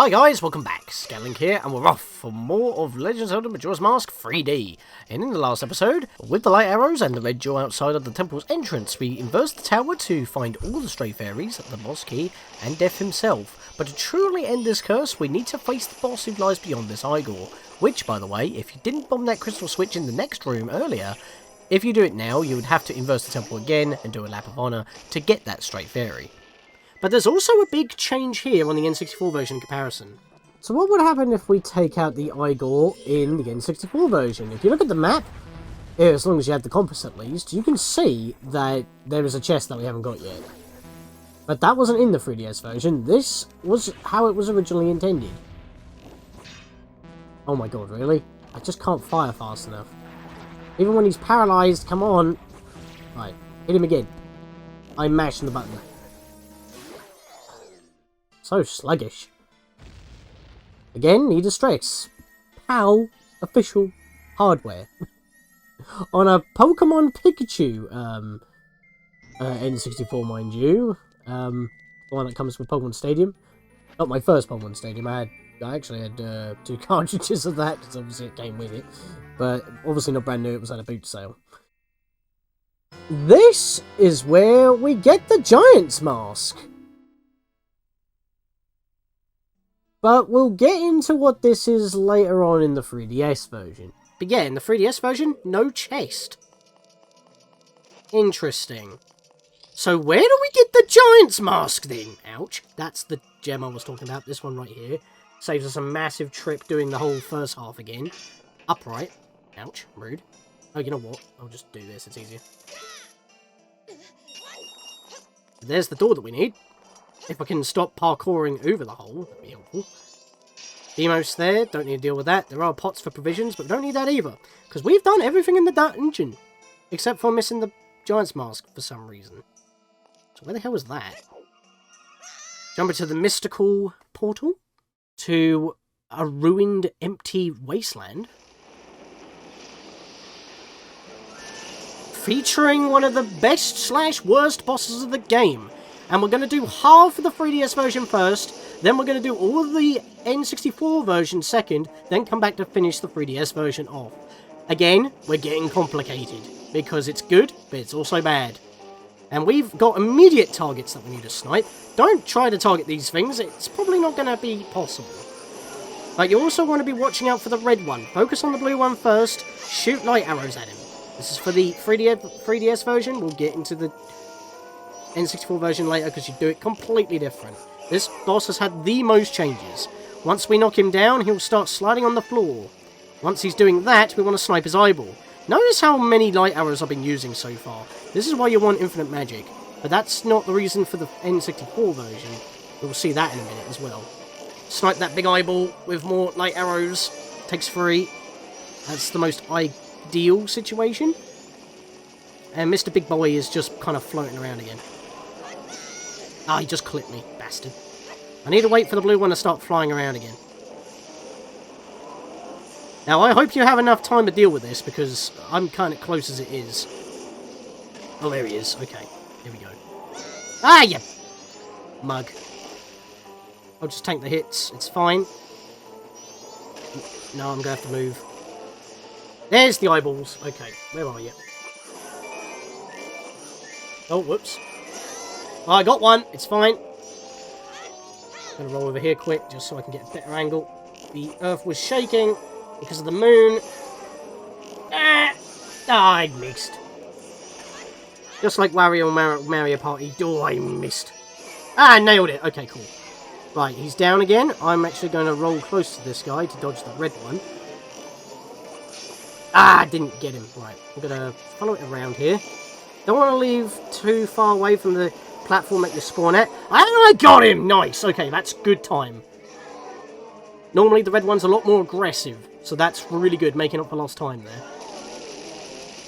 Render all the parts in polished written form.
Hi guys, welcome back. Scatlink here, and we're off for more of Legend of Zelda Majora's Mask 3D. And in the last episode, with the light arrows and the red jewel outside of the temple's entrance, we inversed the tower to find all the stray fairies, the boss key, and Death himself. But to truly end this curse, we need to face the boss who lies beyond this Igor. Which, by the way, if you didn't bomb that crystal switch in the next room earlier, if you do it now, you would have to inverse the temple again and do a lap of honor to get that stray fairy. But there's also a big change here on the N64 version comparison. So what would happen if we take out the Igor in the N64 version? If you look at the map, as long as you have the compass at least, you can see that there is a chest that we haven't got yet. But that wasn't in the 3DS version. This was how it was originally intended. Oh my god, really? I just can't fire fast enough. Even when he's paralysed, come on! Right, hit him again. I'm mashing the button. So sluggish. Again, need a stress. PAL official hardware. On a Pokemon Pikachu N64, mind you. The one that comes with Pokemon Stadium. Not my first Pokemon Stadium. I actually had 2 cartridges of that, because obviously it came with it. But obviously not brand new, it was at a boot sale. This is where we get the Giant's Mask. But we'll get into what this is later on in the 3DS version. But yeah, in the 3DS version, no chest. Interesting. So where do we get the Giant's Mask then? Ouch. That's the gem I was talking about, this one right here. Saves us a massive trip doing the whole first half again. Upright. Ouch. Rude. Oh, you know what? I'll just do this, it's easier. There's the door that we need. If I can stop parkouring over the hole, that'd be helpful. Demos there, don't need to deal with that. There are pots for provisions, but we don't need that either. Because we've done everything in the dungeon. Except for missing the Giant's Mask for some reason. So where the hell was that? Jump into the mystical portal. To a ruined, empty wasteland. Featuring one of the best/worst bosses of the game. And we're going to do half of the 3DS version first, then we're going to do all of the N64 version second, then come back to finish the 3DS version off. Again, we're getting complicated, because it's good, but it's also bad. And we've got immediate targets that we need to snipe. Don't try to target these things, it's probably not going to be possible. But you also want to be watching out for the red one. Focus on the blue one first, shoot light arrows at him. This is for the 3DS version, we'll get into the N64 version later because you do it completely different. This boss has had the most changes. Once we knock him down, he'll start sliding on the floor. Once he's doing that, we want to snipe his eyeball. Notice how many light arrows I've been using so far. This is why you want infinite magic. But that's not the reason for the N64 version. We'll see that in a minute as well. Snipe that big eyeball with more light arrows. Takes 3. That's the most ideal situation. And Mr. Big Boy is just kind of floating around again. Ah, he just clipped me, bastard. I need to wait for the blue one to start flying around again. Now, I hope you have enough time to deal with this, because I'm kind of close as it is. Oh, there he is. Okay, here we go. Ah, you mug. I'll just tank the hits. It's fine. No, I'm going to have to move. There's the eyeballs. Okay, where are you? Oh, whoops. Oh, I got one. It's fine. I'm going to roll over here quick, just so I can get a better angle. The earth was shaking because of the moon. Ah, I missed. Just like Wario Mario Party. Oh, I missed. Ah, nailed it. Okay, cool. Right, he's down again. I'm actually going to roll close to this guy to dodge the red one. Ah, didn't get him. Right, I'm going to follow it around here. Don't want to leave too far away from the platform that you spawn at. I got him! Nice! Okay, that's good time. Normally the red one's a lot more aggressive, so that's really good, making up for lost time there.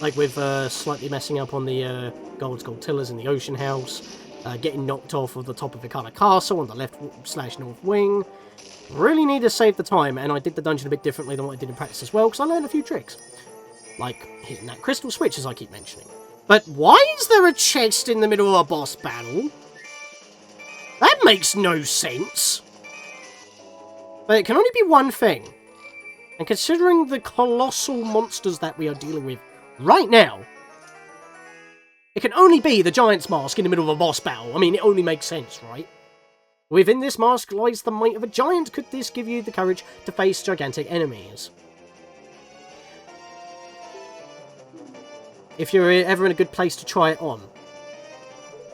Like with slightly messing up on the Gold Tillers in the Ocean House, getting knocked off of the top of Ikana Castle on the left/north wing. Really need to save the time, and I did the dungeon a bit differently than what I did in practice as well, because I learned a few tricks. Like hitting that crystal switch, as I keep mentioning. But why is there a chest in the middle of a boss battle? That makes no sense. But it can only be one thing. And considering the colossal monsters that we are dealing with right now, it can only be the Giant's Mask in the middle of a boss battle. I mean, it only makes sense, right? Within this mask lies the might of a giant. Could this give you the courage to face gigantic enemies? If you're ever in a good place to try it on.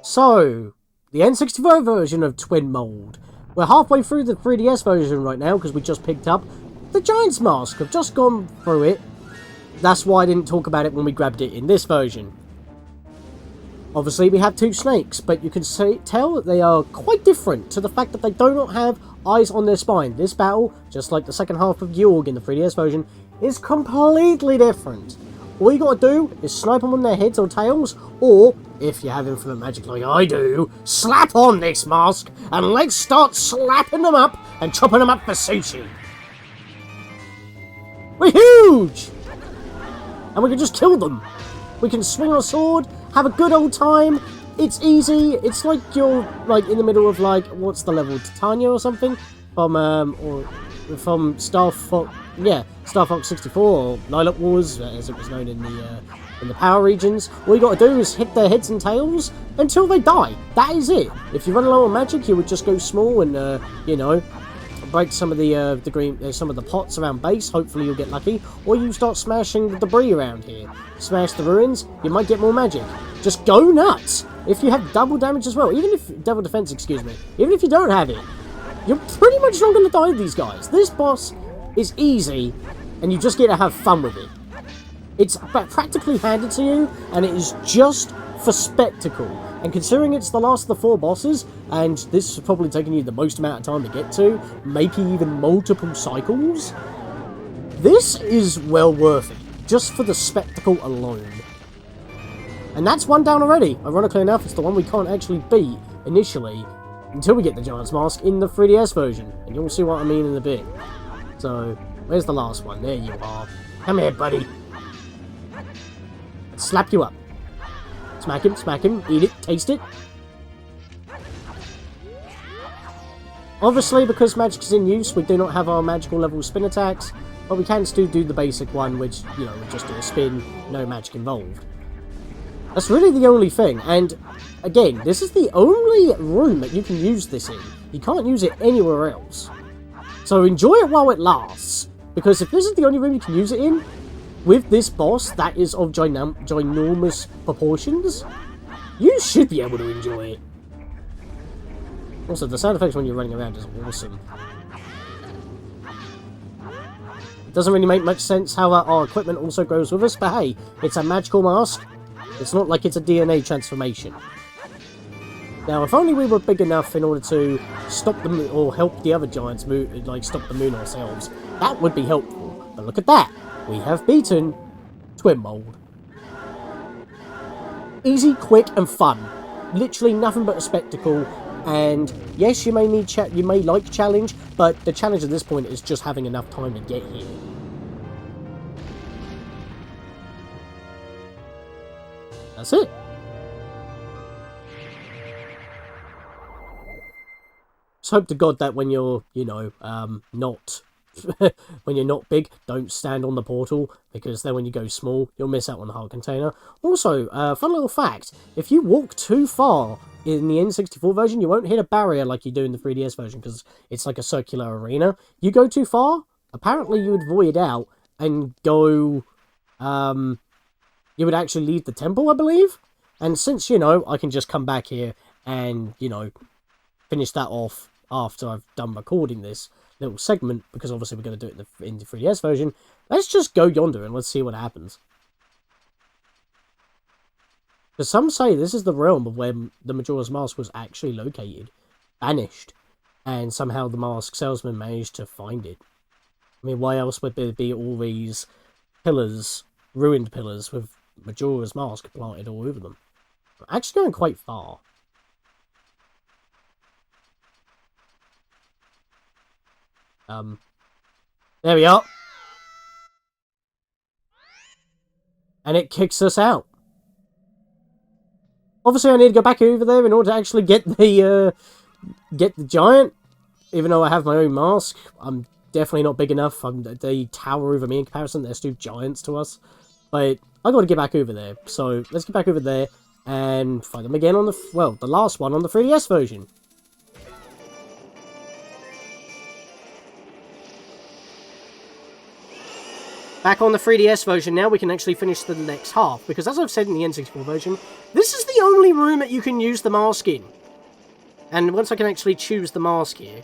So, the N64 version of Twinmold. We're halfway through the 3DS version right now because we just picked up the Giant's Mask. I've just gone through it. That's why I didn't talk about it when we grabbed it in this version. Obviously, we have two snakes, but you can tell that they are quite different to the fact that they do not have eyes on their spine. This battle, just like the second half of Georg in the 3DS version, is completely different. All you gotta do is snipe them on their heads or tails, or, if you have infinite magic like I do, slap on this mask, and let's start slapping them up and chopping them up for sushi. We're huge! And we can just kill them. We can swing our sword, have a good old time. It's easy. It's like you're like in the middle of like, what's the level, Titania or something from Star Fox. Yeah, Star Fox 64 or Lilac Wars, as it was known in the power regions. All you got to do is hit their heads and tails until they die. That is it. If you run low on magic, you would just go small and you know, break some of the pots around base. Hopefully you'll get lucky, or you start smashing the debris around here. Smash the ruins, you might get more magic. Just go nuts. If you have double damage as well, even if double defense, excuse me, even if you don't have it, you're pretty much not going to die with these guys. This boss is easy, and you just get to have fun with it. It's practically handed to you, and it is just for spectacle. And considering it's the last of the 4 bosses, and this is probably taking you the most amount of time to get to, maybe even multiple cycles, this is well worth it, just for the spectacle alone. And that's one down already. Ironically enough, it's the one we can't actually beat initially, until we get the Giant's Mask in the 3DS version. And you'll see what I mean in a bit. So, where's the last one? There you are. Come here, buddy. Let's slap you up. Smack him, eat it, taste it. Obviously, because magic is in use, we do not have our magical level spin attacks, but we can still do the basic one, which, you know, we just do a spin, no magic involved. That's really the only thing, and again, this is the only room that you can use this in. You can't use it anywhere else. So enjoy it while it lasts, because if this is the only room you can use it in, with this boss that is of ginormous proportions, you should be able to enjoy it. Also, the sound effects when you're running around is awesome. It doesn't really make much sense how our equipment also grows with us, but hey, it's a magical mask. It's not like it's a DNA transformation. Now, if only we were big enough in order to stop them or help the other giants move, like stop the moon ourselves, that would be helpful. But look at that. We have beaten Twinmold. Easy, quick, and fun. Literally nothing but a spectacle. And yes, you may like challenge, but the challenge at this point is just having enough time to get here. That's it. Just hope to God that when you're, you know, not when you're not big, don't stand on the portal, because then when you go small, you'll miss out on the heart container. Also, fun little fact, if you walk too far in the N64 version, you won't hit a barrier like you do in the 3DS version, because it's like a circular arena. You go too far, apparently you would void out and go, you would actually leave the temple, I believe. And since, you know, I can just come back here and, you know, finish that off after I've done recording this little segment, because obviously we're going to do it in the 3DS version, let's just go yonder and let's see what happens. Because some say this is the realm of where the Majora's Mask was actually located, banished, and somehow the mask salesman managed to find it. I mean, why else would there be all these pillars, ruined pillars, with Majora's Mask planted all over them? I'm actually going quite far. There we are. And it kicks us out. Obviously, I need to go back over there in order to actually get the giant. Even though I have my own mask, I'm definitely not big enough. They tower over me in comparison. They're still giants to us. But I got to get back over there. So let's get back over there and fight them again on the last one on the 3DS version. Back on the 3DS version now, we can actually finish the next half, because as I've said in the N64 version, this is the only room that you can use the mask in. And once I can actually choose the mask here,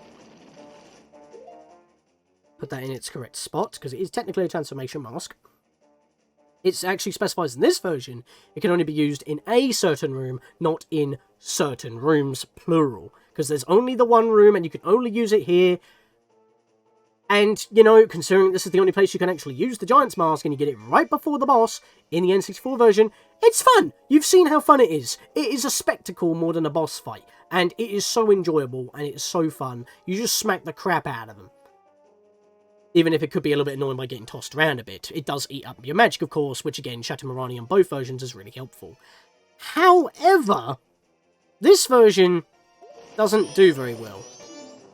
put that in its correct spot, because it is technically a transformation mask. It actually specifies in this version, it can only be used in a certain room, not in certain rooms, plural. Because there's only the one room, and you can only use it here. And, you know, considering this is the only place you can actually use the Giant's Mask, and you get it right before the boss in the N64 version, it's fun! You've seen how fun it is. It is a spectacle more than a boss fight. And it is so enjoyable, and it is so fun. You just smack the crap out of them. Even if it could be a little bit annoying by getting tossed around a bit. It does eat up your magic, of course, which again, Chateau Marani on both versions is really helpful. However, this version doesn't do very well.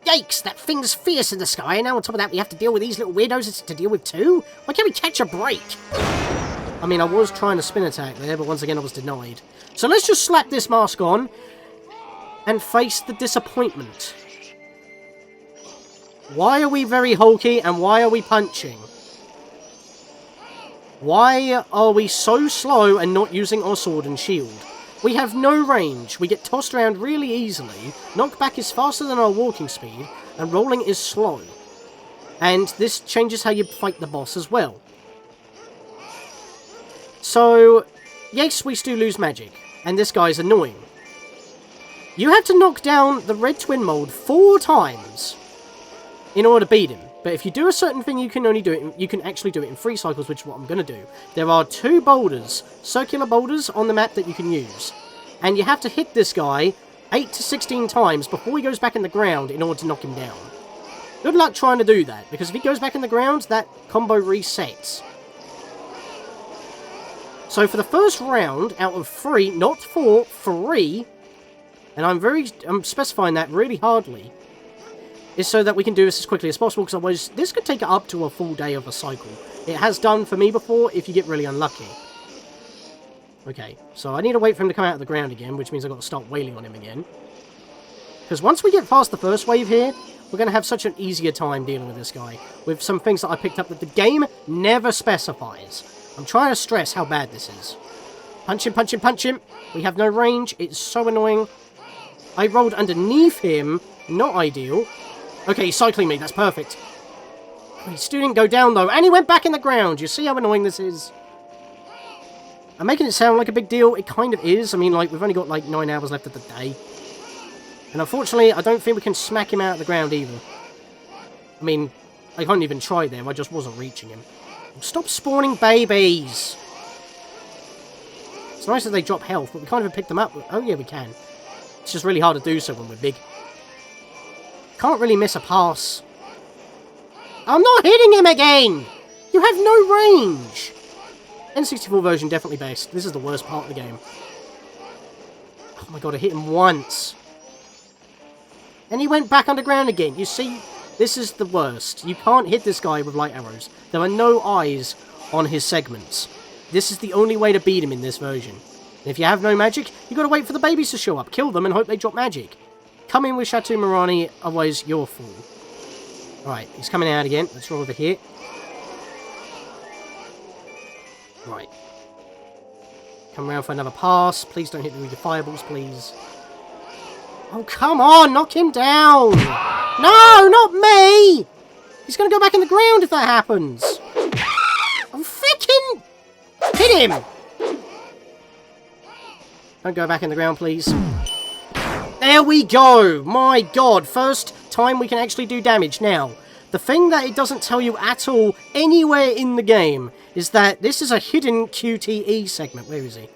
Yikes, that thing's fierce in the sky, and now on top of that we have to deal with these little weirdos to deal with too? Why can't we catch a break? I mean, I was trying to spin attack there, but once again I was denied. So let's just slap this mask on and face the disappointment. Why are we very hulky, and why are we punching? Why are we so slow and not using our sword and shield? We have no range, we get tossed around really easily, knockback is faster than our walking speed, and rolling is slow. And this changes how you fight the boss as well. So, yes, we still lose magic, and this guy's annoying. You have to knock down the red Twinmold 4 times in order to beat him. But if you do a certain thing, you can actually do it in 3 cycles, which is what I'm going to do. There are 2 boulders, circular boulders, on the map that you can use. And you have to hit this guy 8 to 16 times before he goes back in the ground in order to knock him down. Good luck trying to do that, because if he goes back in the ground, that combo resets. So for the first round, out of 3, not 4, 3, and I'm specifying that really hardly, is so that we can do this as quickly as possible, because otherwise this could take up to a full day of a cycle. It has done for me before if you get really unlucky. Okay, so I need to wait for him to come out of the ground again, which means I've got to start wailing on him again. Because once we get past the first wave here, we're going to have such an easier time dealing with this guy, with some things that I picked up that the game never specifies. I'm trying to stress how bad this is. Punch him, punch him, punch him! We have no range, it's so annoying. I rolled underneath him, not ideal. Okay, he's cycling me, that's perfect. He still didn't go down though, and he went back in the ground! You see how annoying this is? I'm making it sound like a big deal, it kind of is. I mean, like, we've only got like 9 hours left of the day. And unfortunately, I don't think we can smack him out of the ground either. I mean, I can't even try there, I just wasn't reaching him. Stop spawning babies! It's nice that they drop health, but we can't even pick them up. Oh yeah, we can. It's just really hard to do so when we're big. Can't really miss a pass. I'm not hitting him again! You have no range! N64 version definitely best. This is the worst part of the game. Oh my god, I hit him once. And he went back underground again. You see, this is the worst. You can't hit this guy with light arrows. There are no eyes on his segments. This is the only way to beat him in this version. And if you have no magic, you've got to wait for the babies to show up, kill them, and hope they drop magic. Come in with Chateau Marani, otherwise you're a fool. Right, he's coming out again. Let's roll over here. Right. Come around for another pass. Please don't hit me with your fireballs, please. Oh, come on! Knock him down! No, not me! He's going to go back in the ground if that happens. Oh, frickin' hit him! Don't go back in the ground, please. There we go! My god, first time we can actually do damage. Now, the thing that it doesn't tell you at all anywhere in the game is that this is a hidden QTE segment. Where is he?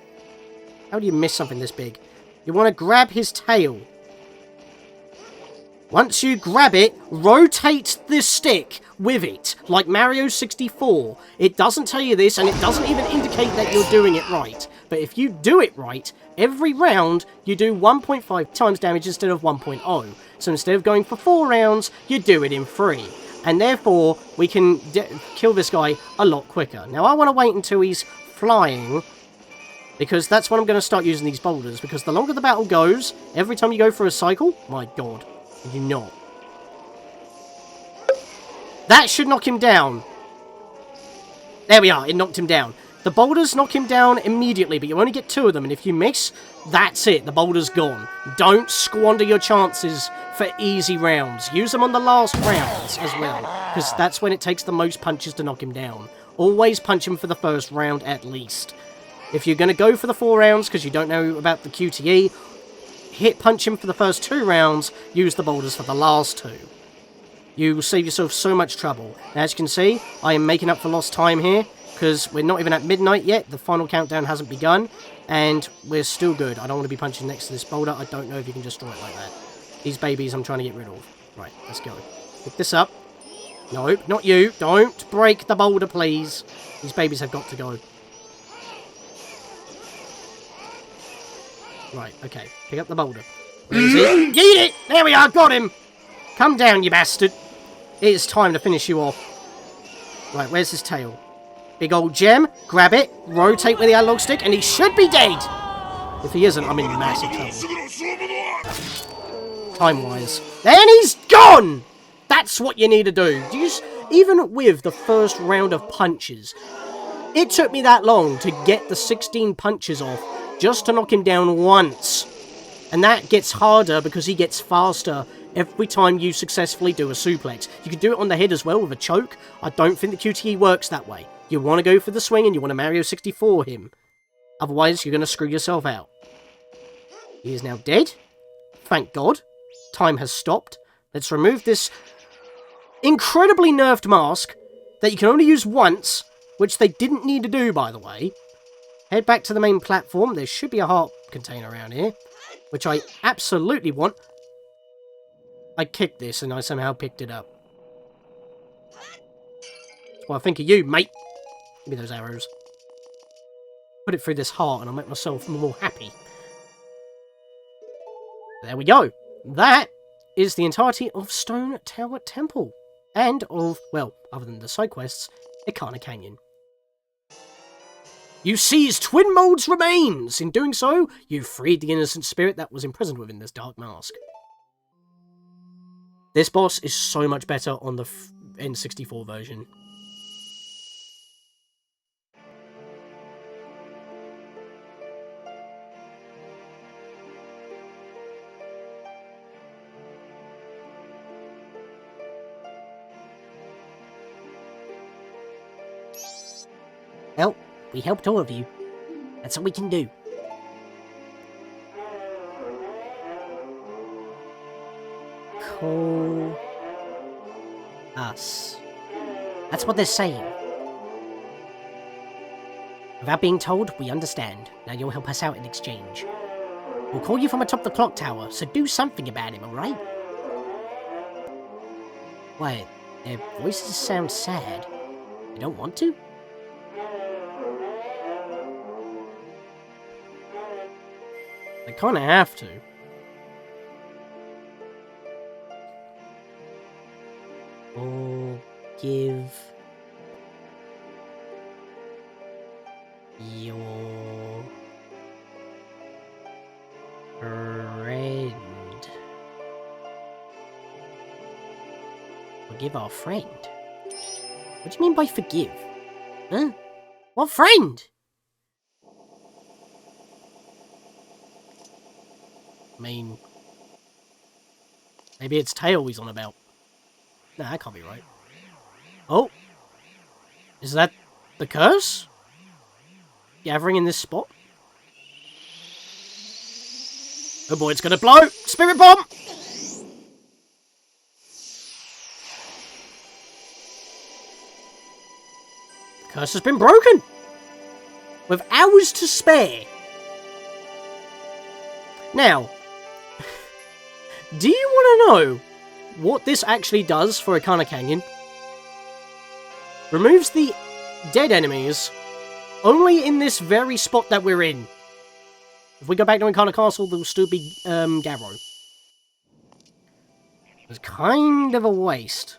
How do you miss something this big? You want to grab his tail. Once you grab it, rotate the stick with it, like Mario 64. It doesn't tell you this, and it doesn't even indicate that you're doing it right. But if you do it right, every round you do 1.5 times damage instead of 1.0. So instead of going for 4 rounds, you do it in 3. And therefore, we can kill this guy a lot quicker. Now, I want to wait until he's flying, because that's when I'm going to start using these boulders. Because the longer the battle goes, every time you go through a cycle, my god, you not. That should knock him down. There we are, it knocked him down. The boulders knock him down immediately, but you only get 2 of them, and if you miss, that's it, the boulder's gone. Don't squander your chances for easy rounds. Use them on the last rounds as well, because that's when it takes the most punches to knock him down. Always punch him for the first round at least. If you're going to go for the 4 rounds, because you don't know about the QTE, punch him for the first 2 rounds, use the boulders for the last 2. You will save yourself so much trouble. Now, as you can see, I am making up for lost time here, because we're not even at midnight yet, the final countdown hasn't begun, and we're still good. I don't want to be punching next to this boulder, I don't know if you can destroy it like that. These babies I'm trying to get rid of. Right, let's go. Pick this up. Nope, not you. Don't break the boulder, please. These babies have got to go. Right, okay. Pick up the boulder. Where is it? Yeet it! There we are, got him! Come down, you bastard. It is time to finish you off. Right, where's his tail? Big old gem. Grab it. Rotate with the analog stick, and he should be dead! If he isn't, I'm in massive trouble. Time-wise. Then he's gone! That's what you need to do. Even with the first round of punches, it took me that long to get the 16 punches off just to knock him down once. And that gets harder because he gets faster every time you successfully do a suplex. You can do it on the head as well with a choke. I don't think the QTE works that way. You want to go for the swing and you want to Mario 64 him. Otherwise, you're going to screw yourself out. He is now dead. Thank God. Time has stopped. Let's remove this incredibly nerfed mask that you can only use once, which they didn't need to do, by the way. Head back to the main platform. There should be a heart container around here, which I absolutely want. I kicked this and I somehow picked it up. Well, I think of you, mate. Give me those arrows. Put it through this heart and I'll make myself more happy. There we go. That is the entirety of Stone Tower Temple. And of, well, other than the side quests, Ikana Canyon. You seized Twinmold's remains! In doing so, you freed the innocent spirit that was imprisoned within this dark mask. This boss is so much better on the N64 version. Well, we helped all of you. That's all we can do. Call us. That's what they're saying. Without being told, we understand. Now you'll help us out in exchange. We'll call you from atop the clock tower, so do something about him, alright? Wait, their voices sound sad. You don't want to? I kinda have to. Or give your friend. Forgive our friend? What do you mean by forgive? Huh? What friend? I mean, maybe it's tail he's on about. Nah, that can't be right. Oh! Is that the curse? Gathering in this spot? Oh boy, it's gonna blow! Spirit bomb! The curse has been broken! With hours to spare. Now, do you want to know what this actually does for Ikana Canyon? Removes the dead enemies only in this very spot that we're in. If we go back to Ikana Castle, there will still be Garrow. It's kind of a waste.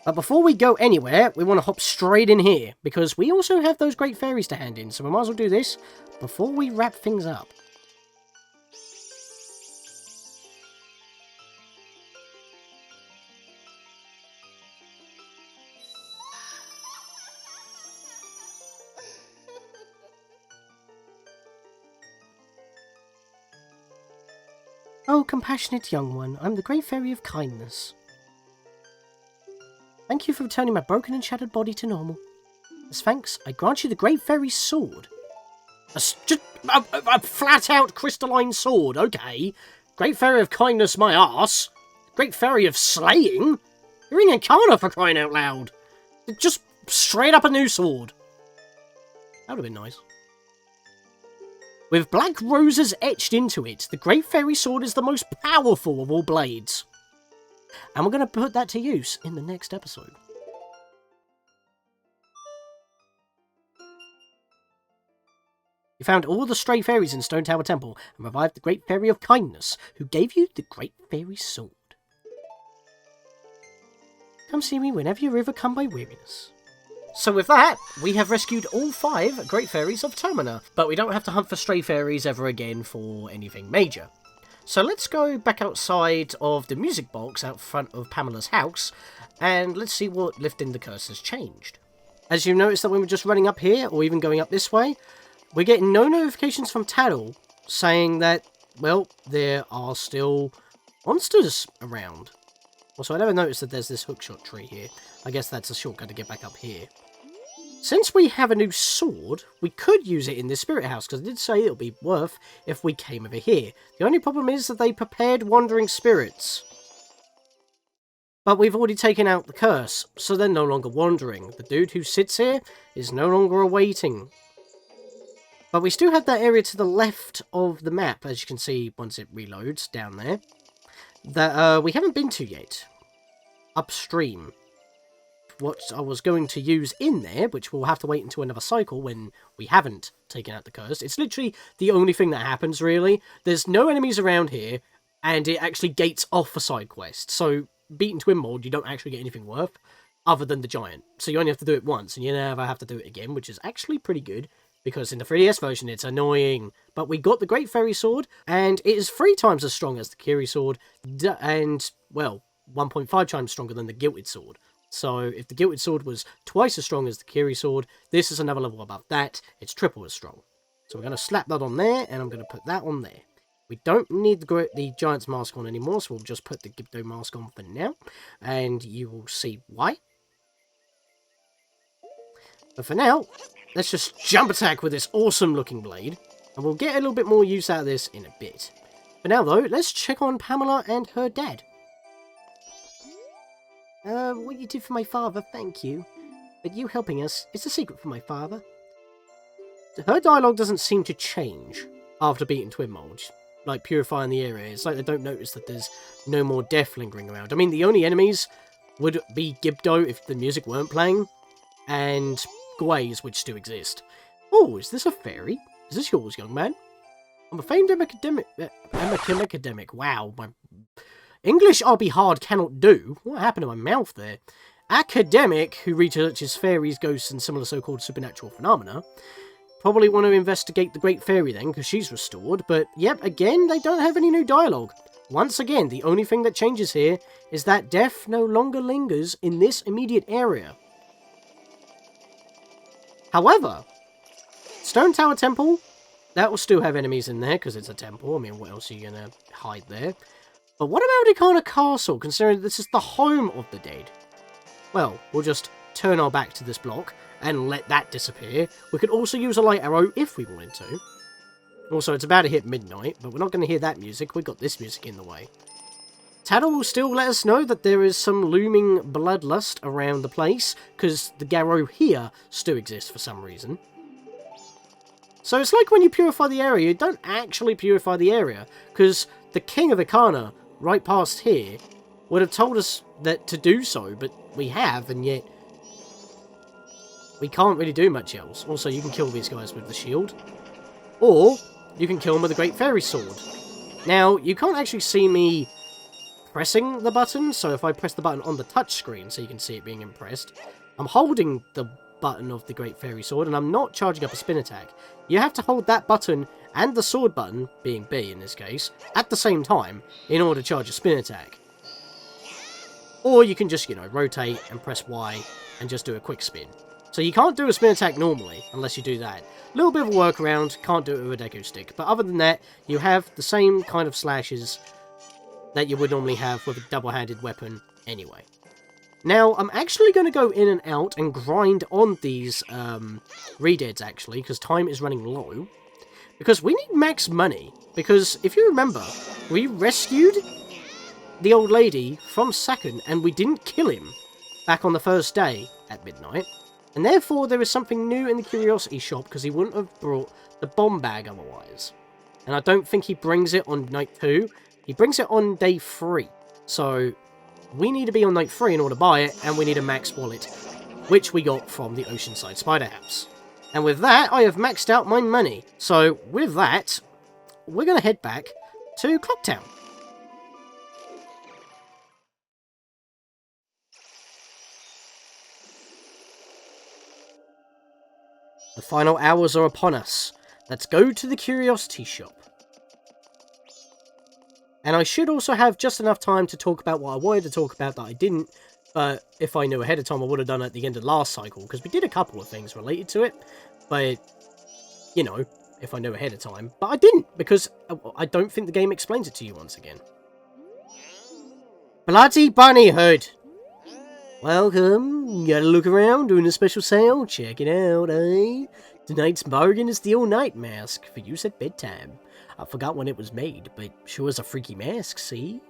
But before we go anywhere, we want to hop straight in here, because we also have those great fairies to hand in, so we might as well do this before we wrap things up. Oh, compassionate young one, I'm the Great Fairy of Kindness. Thank you for returning my broken and shattered body to normal. As thanks, I grant you the Great Fairy's sword. A flat-out crystalline sword, okay. Great Fairy of Kindness, my arse. Great Fairy of Slaying? You're in Ikana, for crying out loud. Just straight up a new sword. That would have been nice. With black roses etched into it, the Great Fairy Sword is the most powerful of all blades. And we're going to put that to use in the next episode. You found all the stray fairies in Stone Tower Temple and revived the Great Fairy of Kindness, who gave you the Great Fairy Sword. Come see me whenever you're overcome by weariness. So with that, we have rescued all 5 Great Fairies of Termina, but we don't have to hunt for stray fairies ever again for anything major. So let's go back outside of the music box out front of Pamela's house, and let's see what lifting the curse has changed. As you notice that when we're just running up here, or even going up this way, we're getting no notifications from Tattle saying that, well, there are still monsters around. Also, I never noticed that there's this hookshot tree here. I guess that's a shortcut to get back up here. Since we have a new sword, we could use it in this spirit house, because I did say it would be worth if we came over here. The only problem is that they prepared wandering spirits. But we've already taken out the curse, so they're no longer wandering. The dude who sits here is no longer awaiting. But we still have that area to the left of the map, as you can see once it reloads down there, that we haven't been to yet. Upstream. What I was going to use in there, which we'll have to wait until another cycle when we haven't taken out the curse. It's literally the only thing that happens, really. There's no enemies around here, and it actually gates off a side quest. So, beating Twinmold, you don't actually get anything worth, other than the giant. So you only have to do it once, and you never have to do it again, which is actually pretty good, because in the 3DS version, it's annoying. But we got the Great Fairy Sword, and it is 3 times as strong as the Kiri Sword, and, well, 1.5 times stronger than the Gilded Sword. So, if the Gilded Sword was twice as strong as the Kiri Sword, this is another level above that. It's triple as strong. So we're going to slap that on there, and I'm going to put that on there. We don't need the Giant's mask on anymore, so we'll just put the Gibdo mask on for now. And you will see why. But for now, let's just jump attack with this awesome looking blade. And we'll get a little bit more use out of this in a bit. For now, though, let's check on Pamela and her dad. What you did for my father, thank you. But you helping us is a secret for my father. Her dialogue doesn't seem to change after beating Twinmold. Like, purifying the area. It's like they don't notice that there's no more death lingering around. I mean, the only enemies would be Gibdo if the music weren't playing, and Gways, which still exist. Oh, is this a fairy? Is this yours, young man? I'm a famed academic. Wow, my English RB hard cannot do. What happened to my mouth there? Academic, who researches fairies, ghosts, and similar so-called supernatural phenomena. Probably want to investigate the Great Fairy then, because she's restored. But, yep, again, they don't have any new dialogue. Once again, the only thing that changes here is that death no longer lingers in this immediate area. However, Stone Tower Temple, that will still have enemies in there, because it's a temple. I mean, what else are you going to hide there? But what about Ikana Castle, considering this is the home of the dead? Well, we'll just turn our back to this block and let that disappear. We could also use a light arrow if we wanted to. Also, it's about to hit midnight, but we're not going to hear that music. We've got this music in the way. Tattle will still let us know that there is some looming bloodlust around the place, because the Garrow here still exists for some reason. So it's like when you purify the area, you don't actually purify the area, because the King of Ikana, right past here, would have told us that to do so, but we have, and yet we can't really do much else. Also, you can kill these guys with the shield, or you can kill them with a Great Fairy Sword. Now, you can't actually see me pressing the button. So if I press the button on the touch screen, so you can see it being impressed, I'm holding the button of the Great Fairy Sword, and I'm not charging up a spin attack. You have to hold that button and the sword button, being B in this case, at the same time in order to charge a spin attack. Or you can just, you know, rotate and press Y and just do a quick spin. So you can't do a spin attack normally, unless you do that. A little bit of a workaround, can't do it with a deco stick. But other than that, you have the same kind of slashes that you would normally have with a double-handed weapon anyway. Now, I'm actually going to go in and out and grind on these redeads, actually, because time is running low. Because we need max money. Because, if you remember, we rescued the old lady from Saturn, and we didn't kill him back on the first day at midnight. And therefore, there is something new in the Curiosity Shop, because he wouldn't have brought the bomb bag otherwise. And I don't think he brings it on night 2. He brings it on day 3. So we need to be on night 3 in order to buy it, and we need a max wallet, which we got from the Oceanside Spider House. And with that, I have maxed out my money. So with that, we're going to head back to Clocktown. The final hours are upon us. Let's go to the Curiosity Shop. And I should also have just enough time to talk about what I wanted to talk about that I didn't. But if I knew ahead of time, I would have done it at the end of the last cycle. Because we did a couple of things related to it. But, you know, if I knew ahead of time. But I didn't. Because I don't think the game explains it to you once again. Bloody bunny hood! Welcome. You got a look around, doing a special sale? Check it out, eh? Tonight's bargain is the all-night mask for use at bedtime. I forgot when it was made, but sure is a freaky mask, see?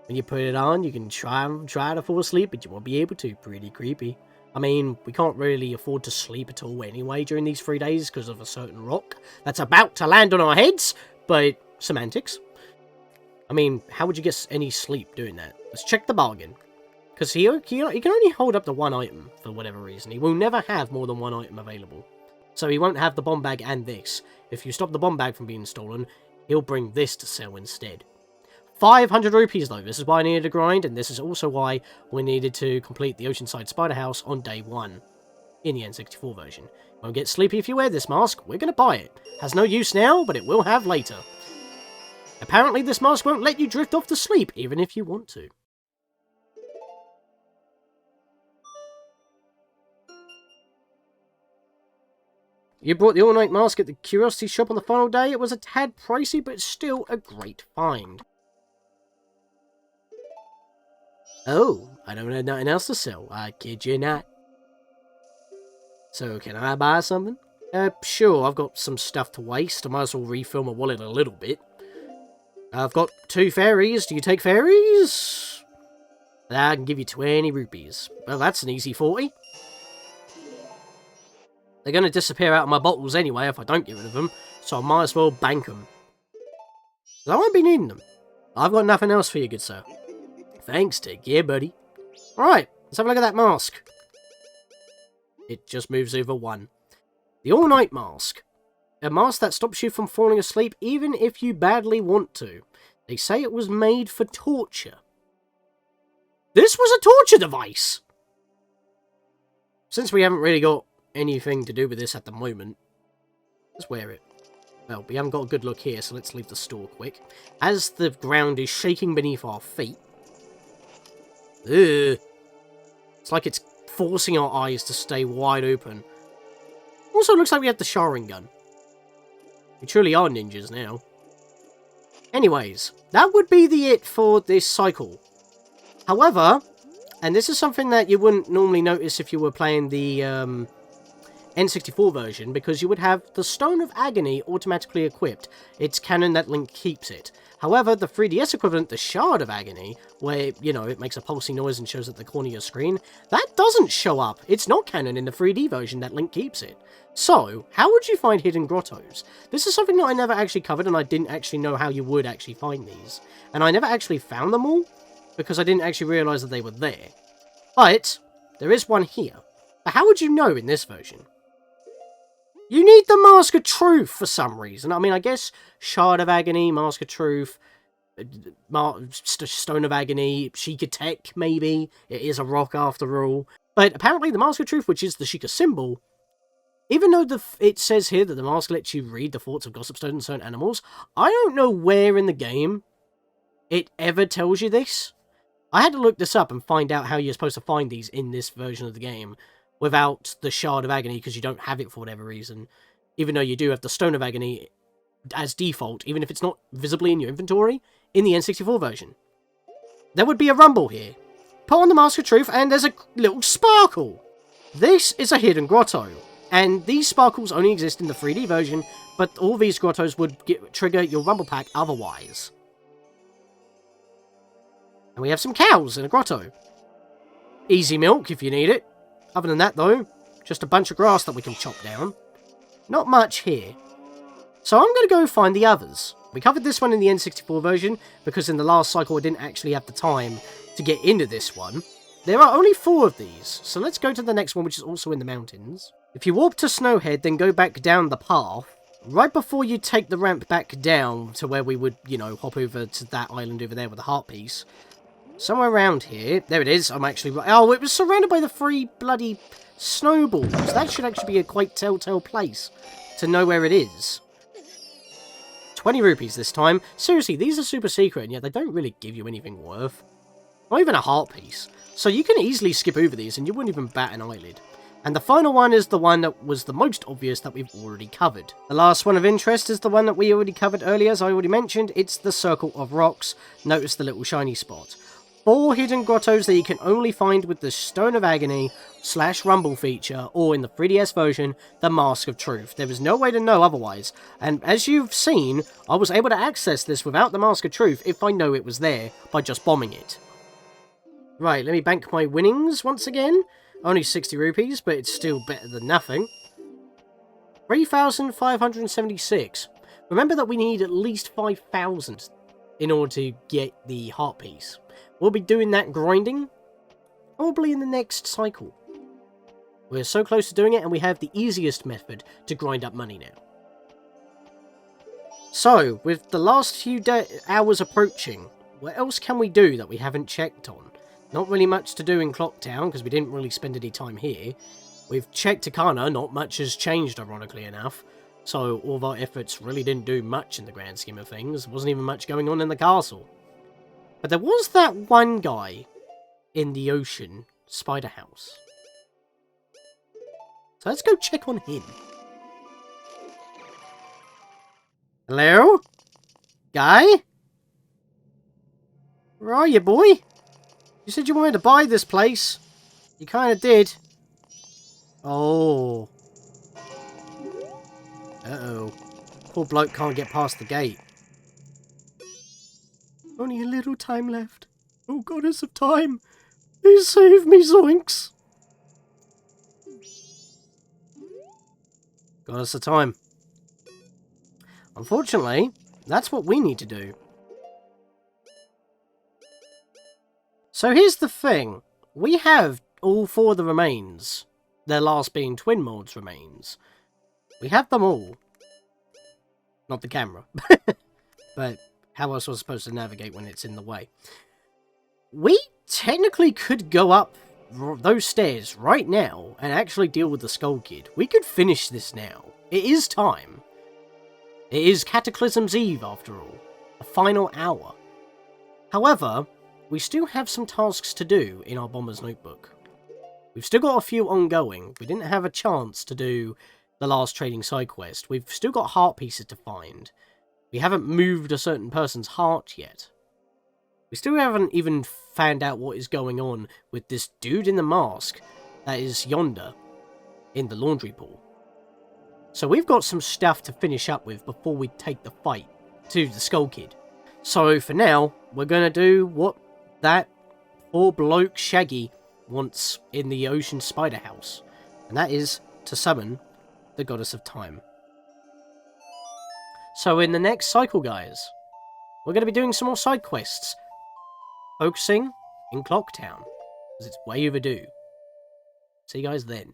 When you put it on, you can try to fall asleep, but you won't be able to. Pretty creepy. I mean, we can't really afford to sleep at all anyway during these 3 days because of a certain rock that's about to land on our heads, but semantics. I mean, how would you get any sleep doing that? Let's check the bargain. Because he can only hold up to one item for whatever reason. He will never have more than one item available. So he won't have the bomb bag and this. If you stop the bomb bag from being stolen, he'll bring this to sell instead. 500 rupees though. This is why I needed to grind, and this is also why we needed to complete the Oceanside Spider House on day 1 in the N64 version. Won't get sleepy if you wear this mask. We're going to buy it. Has no use now, but it will have later. Apparently this mask won't let you drift off to sleep, even if you want to. You bought the all-night mask at the Curiosity Shop on the final day. It was a tad pricey, but still a great find. Oh, I don't have nothing else to sell. I kid you not. So, can I buy something? Sure, I've got some stuff to waste. I might as well refill my wallet a little bit. I've got 2 fairies. Do you take fairies? I can give you 20 rupees. Well, that's an easy 40. They're going to disappear out of my bottles anyway if I don't get rid of them, so I might as well bank them. I won't be needing them. I've got nothing else for you, good sir. Thanks, take care, buddy. Alright, let's have a look at that mask. It just moves over 1. The all-night mask. A mask that stops you from falling asleep even if you badly want to. They say it was made for torture. This was a torture device! Since we haven't really got anything to do with this at the moment, let's wear it. Well, we haven't got a good look here, so let's leave the store quick. As the ground is shaking beneath our feet. Ugh. It's like it's forcing our eyes to stay wide open. Also, it looks like we have the showering gun. We truly are ninjas now. Anyways, that would be it for this cycle. However, and this is something that you wouldn't normally notice if you were playing the N64 version, because you would have the Stone of Agony automatically equipped. It's canon that Link keeps it. However, the 3DS equivalent, the Shard of Agony, where, you know, it makes a pulsing noise and shows at the corner of your screen, that doesn't show up. It's not canon in the 3D version that Link keeps it. So, how would you find hidden grottos? This is something that I never actually covered, and I didn't actually know how you would actually find these. And I never actually found them all, because I didn't actually realise that they were there. But, there is one here. But how would you know in this version? You need the Mask of Truth for some reason. I mean, I guess Shard of Agony, Mask of Truth, Stone of Agony, Sheikah Tech, maybe. It is a rock after all. But apparently the Mask of Truth, which is the Sheikah symbol, even though it says here that the mask lets you read the thoughts of gossip stones and certain animals, I don't know where in the game it ever tells you this. I had to look this up and find out how you're supposed to find these in this version of the game without the Shard of Agony, because you don't have it for whatever reason. Even though you do have the Stone of Agony as default, even if it's not visibly in your inventory, in the N64 version. There would be a rumble here. Put on the Mask of Truth, and there's a little sparkle. This is a hidden grotto, and these sparkles only exist in the 3D version, but all these grottos would trigger your rumble pack otherwise. And we have some cows in a grotto. Easy milk if you need it. Other than that, though, just a bunch of grass that we can chop down. Not much here. So I'm going to go find the others. We covered this one in the N64 version, because in the last cycle I didn't actually have the time to get into this one. There are only 4 of these, so let's go to the next one, which is also in the mountains. If you warp to Snowhead, then go back down the path. Right before you take the ramp back down to where we would, you know, hop over to that island over there with the heart piece. Somewhere around here. There it is. I'm actually... Oh, it was surrounded by the 3 bloody snowballs. That should actually be a quite telltale place to know where it is. 20 rupees this time. Seriously, these are super secret, and yet they don't really give you anything worth. Not even a heart piece. So you can easily skip over these, and you wouldn't even bat an eyelid. And the final one is the one that was the most obvious that we've already covered. The last one of interest is the one that we already covered earlier, as I already mentioned. It's the Circle of Rocks. Notice the little shiny spot. 4 hidden grottos that you can only find with the Stone of Agony / Rumble feature, or in the 3DS version, the Mask of Truth. There was no way to know otherwise, and as you've seen, I was able to access this without the Mask of Truth if I know it was there, by just bombing it. Right, let me bank my winnings once again. Only 60 rupees, but it's still better than nothing. 3,576. Remember that we need at least 5,000 in order to get the heart piece. We'll be doing that grinding probably in the next cycle. We're so close to doing it, and we have the easiest method to grind up money now. So, with the last few hours approaching, what else can we do that we haven't checked on? Not really much to do in Clocktown, because we didn't really spend any time here. We've checked Ikana, not much has changed, ironically enough. So, all of our efforts really didn't do much in the grand scheme of things. There wasn't even much going on in the castle. But there was that one guy in the ocean spider house. So let's go check on him. Hello? Guy? Where are you, boy? You said you wanted to buy this place. You kind of did. Oh. Uh-oh. Poor bloke can't get past the gate. Only a little time left. Oh, goddess of time. Please save me, Zoinks. Goddess of time. Unfortunately, that's what we need to do. So here's the thing. We have all 4 of the remains. Their last being Twinmold's remains. We have them all. Not the camera. But how else was I supposed to navigate when it's in the way? We technically could go up those stairs right now and actually deal with the Skull Kid. We could finish this now. It is time. It is Cataclysm's Eve, after all. A final hour. However, we still have some tasks to do in our Bomber's Notebook. We've still got a few ongoing. We didn't have a chance to do the last trading side quest. We've still got heart pieces to find. We haven't moved a certain person's heart yet. We still haven't even found out what is going on with this dude in the mask that is yonder in the laundry pool. So we've got some stuff to finish up with before we take the fight to the Skull Kid. So for now, we're going to do what that poor bloke Shaggy wants in the ocean spider house. And that is to summon the Goddess of Time. So in the next cycle, guys, we're going to be doing some more side quests, focusing in Clocktown, because it's way overdue. See you guys then.